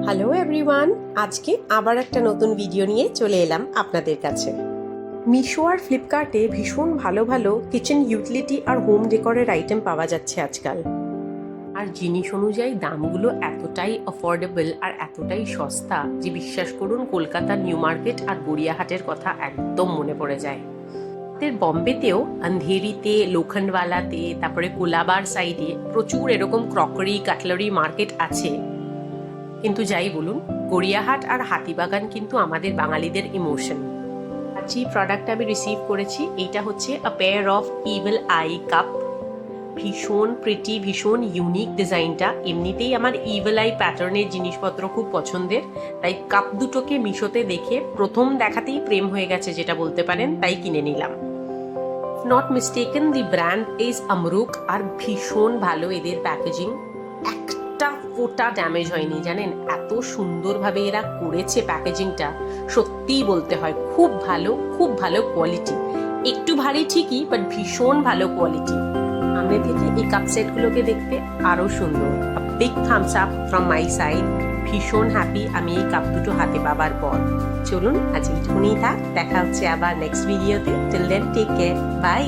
Hello everyone, আজকে আবার একটা নতুন ভিডিও নিয়ে চলে এলাম আপনাদের কাছে। মিশো আর ফ্লিপকার্টে ভীষণ ভালো ভালো কিচেন ইউটিলিটি আর হোম ডেকোরের আইটেম পাওয়া যাচ্ছে আজকাল। আর জিনিস অনুযায়ী দামগুলো এতটাই অ্যাফোর্ডেবল আর এতটাই সস্তা যে বিশ্বাস করুন কলকাতার নিউ মার্কেট আর গড়িয়াহাটের কথা একদম মনে পড়ে যায়। বম্বেতেও আন্ধেরিতে, লোখণ্ডওয়ালাতে, তারপরে কোলাবার সাইডে প্রচুর এরকম ক্রকারি কাটলারি মার্কেট আছে। কিন্তু যাই বলুন, গড়িয়াহাট আর হাতিবাগান কিন্তু আমাদের বাঙালিদের ইমোশন। আজ যে প্রোডাক্ট আমি রিসিভ করেছি এইটা হচ্ছে আ pair of evil I cup. ভীষণ প্রিটি, ভীষণ ইউনিক ডিজাইনটা। এমনিতেই আমার ইভিল আই প্যাটার্নের জিনিসপত্র খুব পছন্দের, তাই কাপ দুটোকে মিশোতে দেখে প্রথম দেখাতেই প্রেম হয়ে গেছে যেটা বলতে পারেন, তাই কিনে নিলাম। Not mistaken, the brand is আমরুক আর ভীষণ ভালো এদের প্যাকেজিং। একটা ফোঁটা ড্যামেজ হয়নি, জানেন এত সুন্দরভাবে এরা করেছে প্যাকেজিংটা, সত্যিই বলতে হয় খুব ভালো, খুব ভালো কোয়ালিটি। একটু ভারী ঠিকই, বাট ভীষণ ভালো কোয়ালিটি। সামনে থেকে এই কাপ সেটগুলোকে দেখতে আরও সুন্দর। Big Thums up from my side. ভীষণ হ্যাপি আমি এই কাপ দুটো হাতে পাবার পর। চলুন আজ এইটুকুনি থাক, দেখা হচ্ছে আবার নেক্সট ভিডিওতে। Till then take care, by.